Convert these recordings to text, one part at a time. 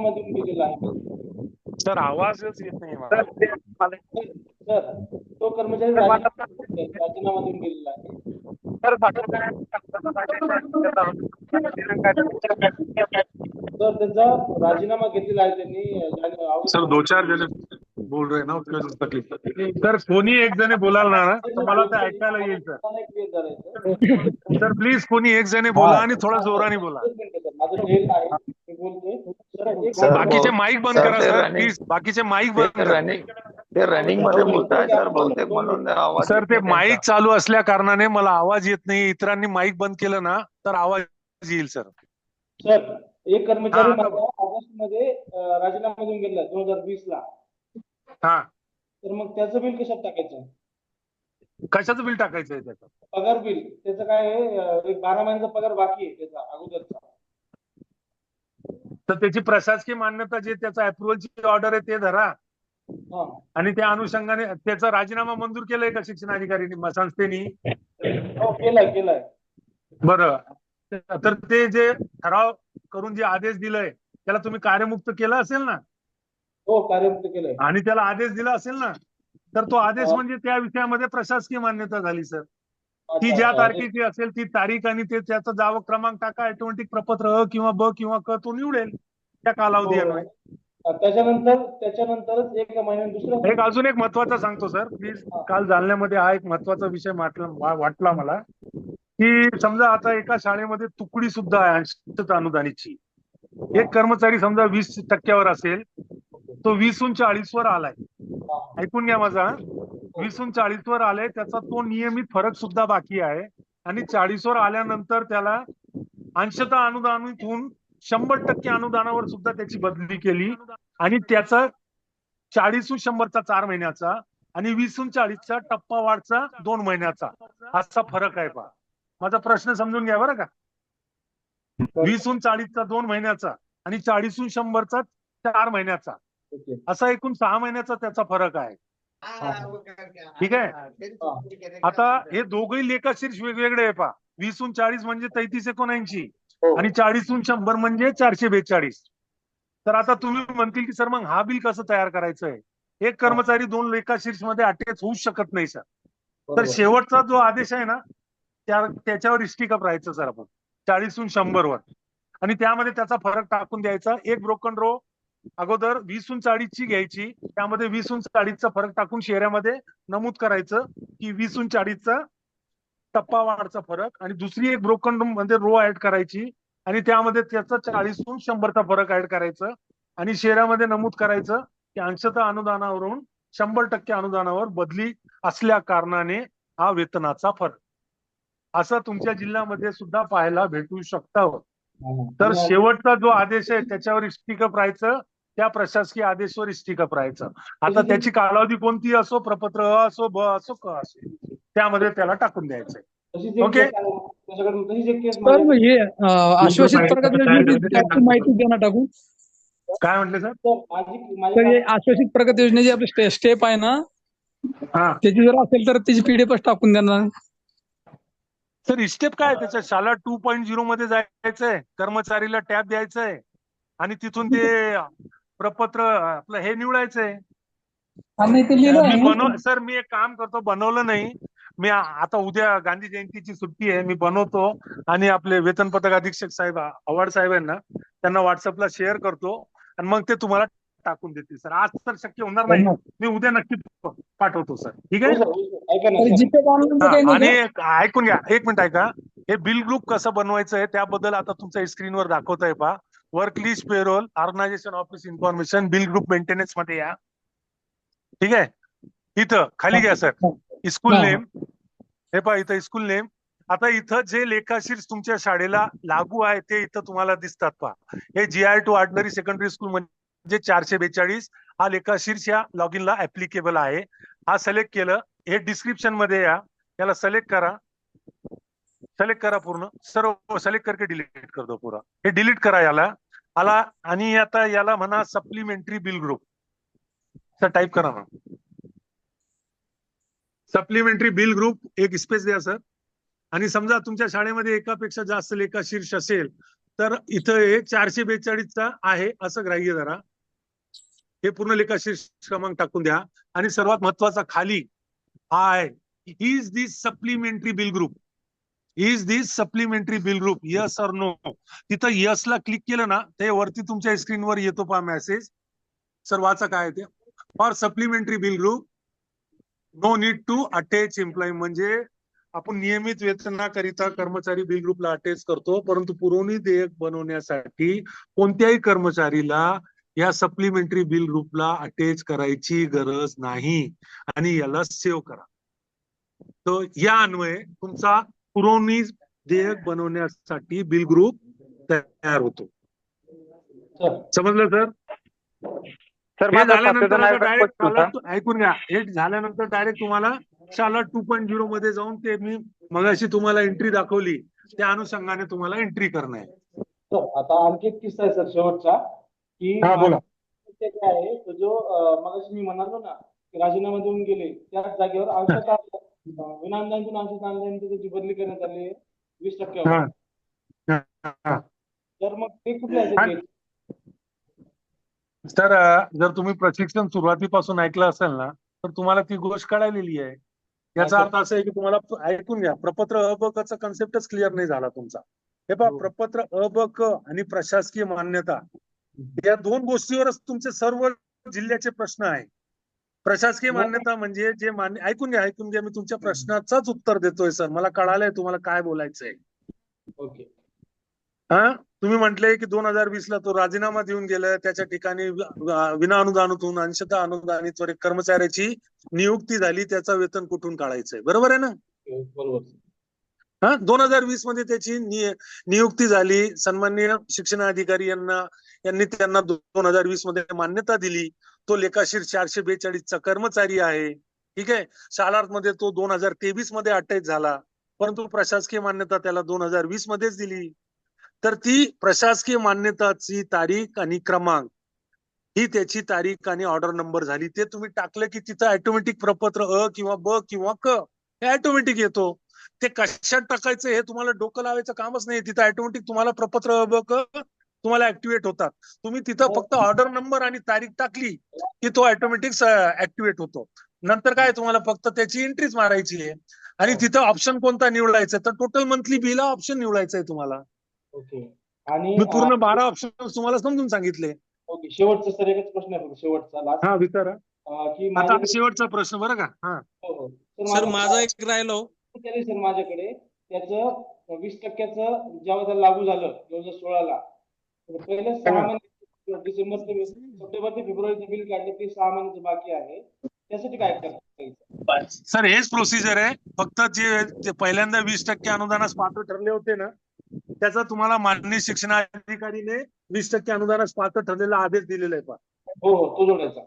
मधून गेलेला आहे. सर आवाजच येत नाही मला. सर तो कर्मचारी राजीनामा देऊन गेलेला आहे. सर त्यांचा राजीनामा घेतलेला आहे त्यांनी. सर दो चार जण बोल रहे ना उसकी वजह से तकलीफ सर कोणी एक जणे बोलाल ना तर मला ते ऐकायला येईल सर प्लीज कोणी एक जणे बोला आणि थोडा जोराने बोला. माझं जेल आहे मी बोलतोय बाकीचे माईक बंद करा सर प्लीज. बाकीचे माईक बंद करा. ते रनिंग मध्ये बोलताय सर बहुतेक म्हणून आवाज सर ते माईक चालू असल्या कारणाने मला आवाज येत नाही. इतरांनी माईक बंद केलं ना तर आवाज येईल सर. सर एक कर्मचारी ऑगस्ट मध्ये राजीनामा देऊन गेला 2020 ला. हा तर मग त्याचं बिल कशात टाकायचं? कशाचं बिल टाकायचं आहे त्याचं? पगार बिल त्याचं काय आहे? 12 महिन्याचा पगार बाकी आहे त्याचा अगोदरचा. तर त्याची प्रशासकीय मान्यता जे त्याचा अप्रुव्हलची ऑर्डर आहे ते धरा आणि त्या अनुषंगाने त्याचा राजीनामा मंजूर केलाय का शिक्षण अधिकारी संस्थेनी? हो केलाय. बरं तर ते जे ठराव करून जे आदेश दिलाय त्याला तुम्ही कार्यमुक्त केलं असेल ना? हो कार्यमुक्त केलंय. आणि त्याला आदेश दिला असेल ना तर तो आदेश म्हणजे त्या विषयामध्ये प्रशासकीय मान्यता झाली सर. ती ज्या तारखेची असेल ती तारीख आणि ते त्याचा जावक क्रमांक टाका. ऑटोमॅटिक प्रपत्र अ किंवा ब किंवा क तो निवडेल त्या कालावधी अन्वये. त्याच्यानंतरच एक महिन्यात दुसरं एक अजून एक महत्वाचा सांगतो सर प्लीज. काल जालन्यामध्ये हा एक महत्वाचा विषय वाटला मला की समजा आता एका शाळेमध्ये तुकडी सुद्धा आहे अंशतः अनुदानितची. एक कर्मचारी समजा 20% असेल तो 20हून 40 वर आलाय. ऐकून घ्या माझा. 20हून 40 वर आलाय त्याचा तो नियमित फरक सुद्धा बाकी आहे आणि 40 वर आल्यानंतर त्याला अंशतः अनुदानितून 100% अनुदानावर सुद्धा त्याची बदली केली आणि त्याचा 40हून 100चा 4 महिन्याचा आणि 20हून 40चा टप्पा वाढचा 2 महिन्याचा असा फरक आहे पहा. माझा प्रश्न समजून घ्या बरं का. 20हून 40चा 2 महिन्याचा आणि 40हून 100चा 4 महिन्याचा असा एकूण 6 महिन्याचा त्याचा फरक आहे. ठीक आहे. आता हे दोघही लेखाशीर्ष वेगवेगळे आहे पहा. 20हून 40 म्हणजे 3379 आणि 40हून 100 म्हणजे 442. तर आता तुम्ही म्हणतील की सर मग हा बिल कसं तयार करायचंय? एक कर्मचारी 2 लेखाशीर्ष मध्ये अटॅच होऊ शकत नाही सर. तर शेवटचा जो आदेश आहे ना त्याच्यावर इष्टिकअप राहायचं सर आपण 40हून 100 वर आणि त्यामध्ये त्याचा फरक टाकून द्यायचा. एक ब्रोकन रो अगोदर 20हून 40ची घ्यायची त्यामध्ये 20हून 40चा फरक टाकून शेऱ्यामध्ये नमूद करायचं की 20हून 40चा टप्पा वाढचा फरक आणि दुसरी एक ब्रोकन मध्ये रो ऍड करायची आणि त्यामध्ये त्याचा 40हून 100चा फरक ऍड करायचं आणि शेऱ्यामध्ये नमूद करायचं की अंशतः अनुदानावरून 100% अनुदानावर बदली असल्या कारणाने हा वेतनाचा फरक असं तुमच्या जिल्ह्यामध्ये सुद्धा पाहायला भेटू शकतं. तर शेवटचा जो आदेश आहे त्याच्यावर इष्टिकअप राहायचं. त्या प्रशासकीय आदेशवर इष्टिकअप राहायचं. आता त्याची कालावधी कोणती असो प्रपत्र अ असो ब असो क असो त्यामध्ये त्याला टाकून द्यायचंय. ओके आश्वासित प्रगती माहिती देणार टाकून. काय म्हटले सर? तर हे आश्वासित प्रगती योजनेची आपली स्टेप आहे ना त्याची जर असेल तर त्याची पीडीएफ टाकून देणार. सर स्टेप काय त्याच्या शाला 2.0 मध्ये जायचंय. कर्मचारीला टॅब द्यायचंय आणि तिथून ते प्रपत्र आपलं हे निवडायचंय. सर मी एक काम करतो बनवलं नाही मी आता उद्या गांधी जयंतीची सुट्टी आहे मी बनवतो आणि आपले वेतन पथक अधीक्षक साहेब आव्हाड साहेबांना त्यांना व्हॉट्सअपला शेअर करतो आणि मग ते तुम्हाला टाकून देतील सर. आज तर शक्य होणार नाही. मी उद्या नक्की पाठवतो सर. ठीक आहे. आणि ऐकून घ्या एक मिनिट ऐका. हे बिल ग्रुप कसं बनवायचं आहे त्याबद्दल आता तुमच्या स्क्रीनवर दाखवत आहे पहा. Work list payroll organisation office information bill group maintenance मध्ये या. ठीक आहे. इथं खाली घ्या सर. स्कूल नेम हे पहा इथं स्कूल नेम. आता इथं जे लेखाशीर्ष तुमच्या शाळेला लागू आहे ते इथं तुम्हाला दिसतात पहा. हे GR2 ऑर्डिनरी सेकंडरी स्कूल म्हणजे 442 हा लेखाशीर्ष या लॉग इनला ऍप्लिकेबल आहे. हा सिलेक्ट केलं. हे डिस्क्रिप्शन मध्ये या. याला सिलेक्ट करा पूर्ण सर्व सिलेक्ट करके डिलीट कर दो पूरा. हे डिलीट करा याला आला आणि आता याला म्हणा supplementary bill group. Sir type करा ना सप्लिमेंटरी बिल ग्रुप एक स्पेस द्या सर. आणि समजा तुमच्या शाळेमध्ये एकापेक्षा जास्त लेखाशीर्ष असेल तर इथं हे 442चा आहे असं ग्राह्य धरा. हे पूर्ण लेखाशीर्ष क्रमांक टाकून द्या. आणि सर्वात महत्वाचा खाली हा आहे, is this supplementary bill group, is this supplementary bill group, yes or no. तिथं यस ला क्लिक केलं ना, ते वरती तुमच्या स्क्रीनवर येतो पहा मेसेज. सर वाचा काय ते. For supplementary bill group no need to attach employee, म्हणजे आपण नियमित वेतनाकरिता कर्मचारी बिल ग्रुपला अटॅच करतो, परंतु पुरवणी देयक बनवण्यासाठी कोणत्याही कर्मचारीला या सप्लिमेंटरी बिल ग्रुपला अटॅच करायची गरज नाही. आणि याला सेव्ह करा. तर या अन्वये तुमचा पुरवणी देयक बनवण्यासाठी बिल ग्रुप तयार होतो. समजलं सर? सर हे माझा झाल्यानंतर आता डायरेक्ट सर ऐकून घ्या. हे झाल्यानंतर डायरेक्ट तुम्हाला शाला 2.0 मध्ये जाऊन ते मी मगाशी तुम्हाला एंट्री दाखवली त्या अनुषंगाने तुम्हाला एंट्री करणं आहे. तर आता आणखी एक किस्सा आहे सर शेवटचा, की हा बोला. ते काय आहे, तो जो मगाशी मी म्हणालो ना की राजीनामा देऊन गेले, त्याच जागेवर अंशतः विनाअनुदानितून अंशतः अनुदानित त्याची बदली करण्यात आली आहे 20%. हा. हा. तर मग ते कुठल्या ह्याच्यात घ्यायचं? तर जर तुम्ही प्रशिक्षण सुरुवातीपासून ऐकलं असेल ना, तर तुम्हाला ती गोष्ट कळालेली आहे. याचा अर्थ असा आहे की तुम्हाला ऐकून घ्या, प्रपत्र अ ब क चा कन्सेप्टच क्लिअर नाही झाला तुमचा. हे पहा, प्रपत्र अ ब क आणि प्रशासकीय मान्यता या दोन गोष्टीवरच तुमचे सर्व जिल्ह्याचे प्रश्न आहे. प्रशासकीय मान्यता म्हणजे जे मान्य, ऐकून घ्या मी तुमच्या प्रश्नाचाच उत्तर देतोय सर. मला कळालंय तुम्हाला काय बोलायचंय. ओके. हा, तुम्ही म्हटले की 2020 ला तो राजीनामा देऊन गेला, त्याच्या ठिकाणी विना अनुदानातून अंशतः अनुदानित एक कर्मचाऱ्याची नियुक्ती झाली, त्याचं वेतन कुठून काढायचंय, बरोबर आहे ना? बरोबर. हा, 2020 मध्ये त्याची नियुक्ती झाली. सन्माननीय शिक्षणाधिकारी यांनी त्यांना 2020 मध्ये मान्यता दिली. तो लेखाशीर 442चा कर्मचारी आहे. ठीक आहे. शालार्थ मध्ये तो 2023 मध्ये अटॅच झाला, परंतु प्रशासकीय मान्यता त्याला 2020 मध्येच दिली. तर ती प्रशासकीय मान्यताची तारीख आणि क्रमांक ही त्याची तारीख आणि ऑर्डर नंबर झाली. ते तुम्ही टाकलं की तिथं ऑटोमॅटिक प्रपत्र अ किंवा ब किंवा क हे ऑटोमॅटिक येतो. ते कशात टाकायचं हे तुम्हाला डोकं लावायचं कामच नाही. तिथं ऑटोमॅटिक तुम्हाला प्रपत्र अ ब क तुम्हाला ऍक्टिव्हेट होतात. तुम्ही तिथं फक्त ऑर्डर नंबर आणि तारीख टाकली की तो ऑटोमॅटिक ऍक्टिव्हेट होतो. नंतर काय, तुम्हाला फक्त त्याची एंट्रीच मारायची आहे. आणि तिथं ऑप्शन कोणता निवडायचा, तर टोटल मंथली बिल ऑप्शन निवडायचा आहे तुम्हाला. ओके. आणि मी पूर्ण 12 ऑप्शन तुम्हाला समजून सांगितले. ओके, शेवटचा सर एकच प्रश्न आहे फक्त, शेवटचा लास्ट. हा विचारा. की आता शेवटचा प्रश्न बरं का. हा हो सर माझा एक राहिलो. सर माझ्याकडे त्याचं 20%चं जेव्हा त्याला लागू झालं 2016ला, पहिल्या 6 महिने डिसेंबर ते सप्टेंबर ते फेब्रुवारीचं बिल काढलं, ते 6 महिन्याचं बाकी आहे. त्यासाठी काय करायचं सर? हेच प्रोसिजर आहे. फक्त जे पहिल्यांदा 20% अनुदानास पात्र ठरले होते ना, त्याचा तुम्हाला माननीय शिक्षणाधिकारीने 20% अनुदानास पात्र ठरलेला आदेश दिलेला आहे पहा. हो, तो जोडायचा.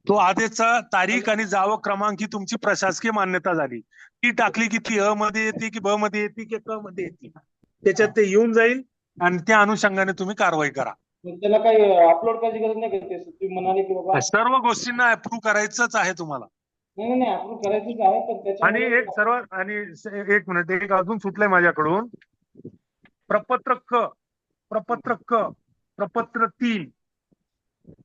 तो आदेशचा तारीख आणि जावं क्रमांक ही तुमची प्रशासकीय मान्यता झाली. ती टाकली की ती अ मध्ये येते की ब मध्ये येते की क मध्ये येते, त्याच्यात ते येऊन जाईल आणि त्या अनुषंगाने तुम्ही कारवाई करा. त्याला काही अपलोड करायची गरज नाही का? ते तुम्ही म्हणाले की बाबा सर्व गोष्टींना अप्रूव्ह करायचंच आहे तुम्हाला. नाही अप्रूव्ह करायचीच आहे, पण आणि एक मिनिट, एक अजून सुटलंय माझ्याकडून. प्रपत्र क, प्रपत्र 3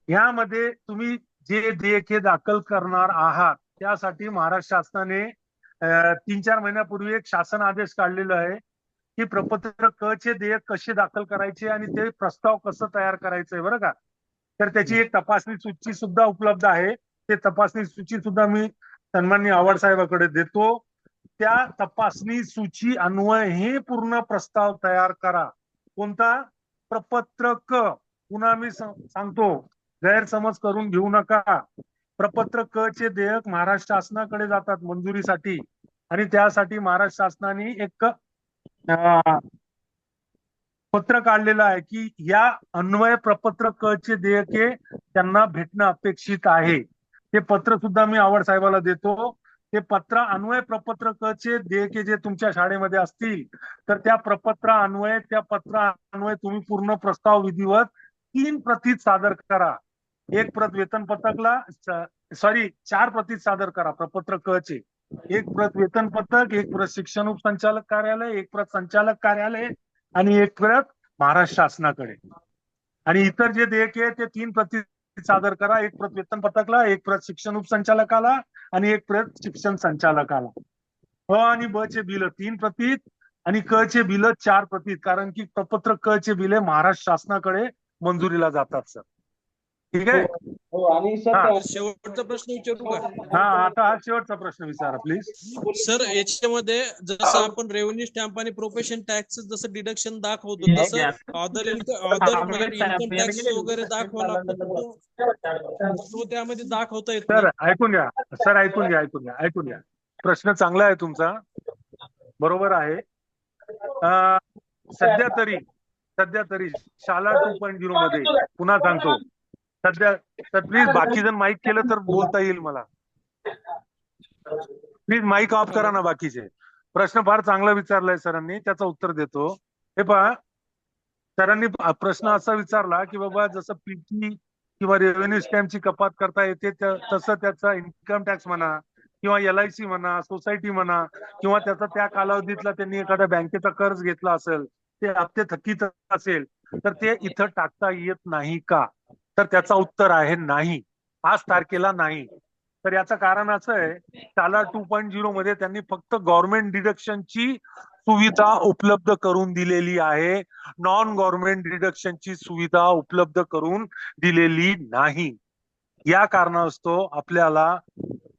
यामध्ये तुम्ही जे देयके दाखल करणार आहात त्यासाठी महाराष्ट्र शासनाने 3-4 महिन्यापूर्वी एक शासन आदेश काढलेला आहे की प्रपत्र क चे देयक कसे दाखल करायचे आणि ते प्रस्ताव कसं तयार करायचंय, बरं का. तर त्याची एक तपासणी सूची सुद्धा उपलब्ध आहे. ते तपासणी सूची सुद्धा मी सन्माननीय आव्हाड साहेबांकडे देतो. त्या तपासणी सूची अन्वये हे पूर्ण प्रस्ताव तयार करा. कोणता? प्रपत्र क. पुन्हा मी सांगतो, गैरसमज करून घेऊ नका. प्रपत्र क चे देयक महाराष्ट्र शासनाकडे जातात मंजुरीसाठी, आणि त्यासाठी महाराष्ट्र शासनाने एक पत्र काढलेलं आहे की या अन्वय प्रपत्र क चे देयके त्यांना भेटणं अपेक्षित आहे. ते पत्र सुद्धा मी आव्हाड साहेबाला देतो. ते पत्र अन्वय प्रपत्र क चे देयके जे तुमच्या शाळेमध्ये असतील तर त्या पत्र अन्वय तुम्ही पूर्ण प्रस्ताव विधिवत 3 प्रती सादर करा. एक प्रत वेतन पथकला, 4 प्रती सादर करा प्रपत्र क चे. एक प्रत वेतन पथक, एक प्रत शिक्षण उपसंचालक कार्यालय, एक प्रत संचालक कार्यालय आणि एक प्रत महाराष्ट्र शासनाकडे. आणि इतर जे देयके आहे ते 3 प्रती सादर करा. एक प्रत वेतन पथकला, एक प्रत शिक्षण उपसंचालकाला आणि एक प्रत शिक्षण संचालकाला. अ आणि ब चे बिल 3 प्रतीत आणि क चे बिल 4 प्रतीत, कारण की प्रपत्र क चे बिल महाराष्ट्र शासनाकडे मंजुरीला जातात सर. ठीक आहे. हो आणि सर हा. शेवटचा प्रश्न विचारू का? हा, आता हा शेवटचा प्रश्न विचारा प्लीज. सर याच्यामध्ये जसं आपण रेव्हेन्यू स्टॅम्प आणि प्रोफेशन टॅक्स जसं डिडक्शन दाखवतो तसं अदर इन्कम टॅक्स वगैरे दाखवावं लागतं, तो त्यामध्ये दाखवता येत सर नाही. ऐकून घ्या सर, ऐकून घ्या. प्रश्न चांगला आहे तुमचा, बरोबर आहे. सध्या तरी शाळा 2.0 मध्ये पुन्हा सांगतो, सध्या तर प्लीज बाकी जण माईक केलं तर बोलता येईल मला. प्लीज माईक ऑफ करा ना बाकीचे. प्रश्न फार चांगला विचारलाय सरांनी, त्याचं उत्तर देतो. हे पहा, सरांनी प्रश्न असा विचारला की बाबा जसं पीटी किंवा रेव्हेन्यू स्टॅम्पची कपात करता येते तसं त्याचा इन्कम टॅक्स म्हणा किंवा LIC म्हणा, सोसायटी म्हणा, किंवा त्याचा त्या कालावधीतला त्यांनी एखाद्या बँकेचा कर्ज घेतला असेल, ते हप्ते थकीत असेल, तर ते इथं टाकता येत नाही का? तर त्याचं उत्तर आहे नाही, आज तारखेला नाही. तर याचं कारण असं आहे, शाळा 2.0 मध्ये त्यांनी फक्त गव्हर्नमेंट डिडक्शनची सुविधा उपलब्ध करून दिलेली आहे, नॉन गव्हर्नमेंट डिडक्शनची सुविधा उपलब्ध करून दिलेली नाही. या कारणास्तव आपल्याला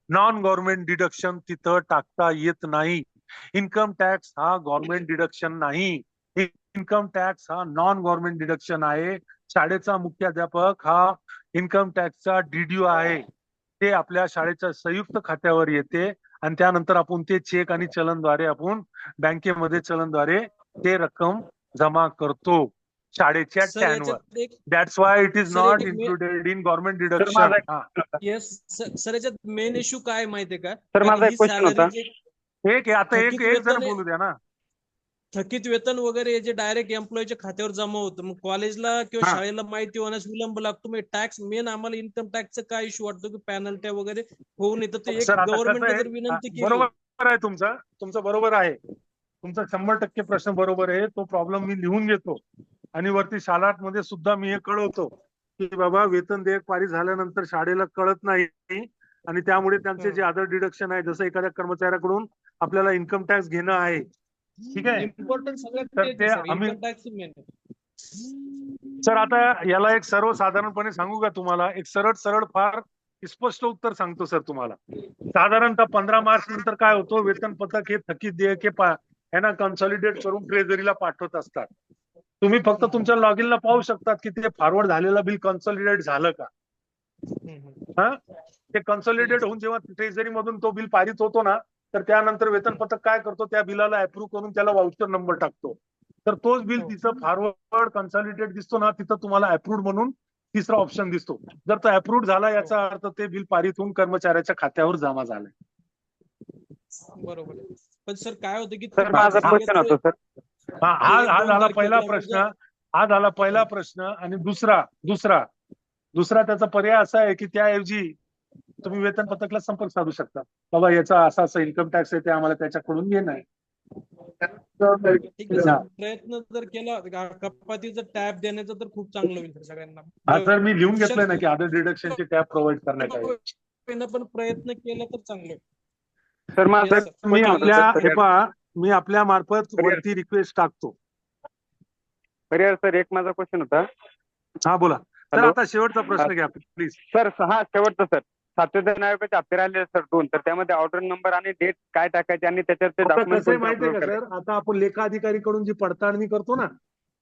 नॉन गव्हर्नमेंट डिडक्शन तिथं टाकता येत नाही. इन्कम टॅक्स हा गव्हर्नमेंट डिडक्शन नाही, इन्कम टॅक्स हा नॉन गव्हर्नमेंट डिडक्शन आहे. शाळेचा मुख्याध्यापक हा इन्कम टॅक्सचा DDO आहे, ते आपल्या शाळेच्या संयुक्त खात्यावर येते आणि त्यानंतर आपण ते चेक आणि चलनद्वारे आपण बँकेमध्ये चलनद्वारे ते रक्कम जमा करतो शाळेच्या सर टॅनवर. याच्यात एक that's why it is sir, not एक मे- included in government deduction. Yes sir, याच्यात मेन इश्यू काय माहितीये का? सर, माझा एक क्वेश्चन होता. आता एक थकीत एक जण वेतन आहे. बोलू द्या ना. थकीत वेतन वगैरे जे डायरेक्ट एम्प्लॉईच्या खात्यावर जमा होतं, मग कॉलेजला किंवा हा. शाळेला माहिती होण्यास विलंब लागतो. मग टॅक्स मेन आम्हाला इन्कम टॅक्सचा काय इश्यू वाटतो की पॅनल्ट्या वगैरे होऊन येतं. ते एक सर आता कसं गव्हर्नमेंटला आहे, जर विनंती केली. बरोबर आहे तुमचं बरोबर आहे. तुमचा 100% प्रश्न बरोबर आहे. तो प्रॉब्लेम मी लिहून घेतो आणि वरती शालाट मध्ये सुद्धा मी हे कळवतो की बाबा वेतन देयक पारित झाल्यानंतर शाळेला कळत नाही आणि त्यामुळे त्यांचे जे अदर डिडक्शन आहे, जसं एखाद्या कर्मचाऱ्याकडून आपल्याला इन्कम टॅक्स घेणं आहे, ठीक आहे. इम्पॉर्टंट सगळ्यात तर ते आम्ही इन्कम टॅक्स मेन आहे. सर आता याला एक सर्वसाधारणपणे सांगू का तुम्हाला, एक सरळ फार स्पष्ट उत्तर सांगतो सर तुम्हाला. साधारणतः 15 मार्च नंतर काय होतं, वेतन पथक हे थकीत देयके यांना कन्सॉलिडेट करून ट्रेझरीला पाठवत असतात. तुम्ही फक्त तुमच्या लॉगिनला पाहू शकतात की ते फॉरवर्ड झालेलं बिल कन्सॉलिडेट झालं का. हा, ते कन्सॉलिडेट होऊन जेव्हा ट्रेझरी मधून तो बिल पारित होतो ना, तर त्यानंतर वेतन पथक काय करतो, त्या बिलाला अप्रूव्ह करून त्याला वाउचर नंबर टाकतो. तर तोच बिल तिथं फॉरवर्ड कन्सॉलिडेट दिसतो ना, तिथं तुम्हाला अप्रूव्ड म्हणून तिसरा ऑप्शन दिसतो. जर तो अप्रूव्ड झाला याचा अर्थ ते बिल पारित होऊन कर्मचाऱ्याच्या खात्यावर जमा झालंय. बरोबर आहे. पण सर काय होतं की सर, माझा क्वेश्चन होता सर. हा झाला पहिला प्रश्न. हा झाला पहिला प्रश्न. आणि दुसरा त्याचा पर्याय असा आहे की त्याऐवजी तुम्ही वेतन पथकला संपर्क साधू शकता. बाबा याचा असा इन्कम टॅक्स आहे, ते आम्हाला त्याच्याकडून घेणं आहे. ठीक आहे सर, प्रयत्न जर केला कपातीचा टॅब देण्याचा तर खूप चांगलं होईल सगळ्यांना. हा सर, मी लिहून घेतलंय ना की अदर डिडक्शनचे टॅब प्रोव्हाइड करण्यात आहे. पण प्रयत्न केला तर चांगलं होईल. सर, माझा Yes, sir. मी आपल्या मार्फत वरती रिक्वेस्ट टाकतो. पर्याय सर, एक माझा क्वेश्चन होता. हा बोला सर. Hello? आता शेवटचा प्रश्न घ्या प्लीज. सर, हा शेवटचा सर. 7व्या वेतन आयोगाचे हप्ते राहिले सर 2, तर त्यामध्ये ऑर्डर नंबर आणि डेट काय टाकायचे आणि त्याच्यावर ते कसं आहे डॉक्युमेंट माहितीये का सर, आता आपण लेखा अधिकारीकडून जी पडताळणी करतो ना,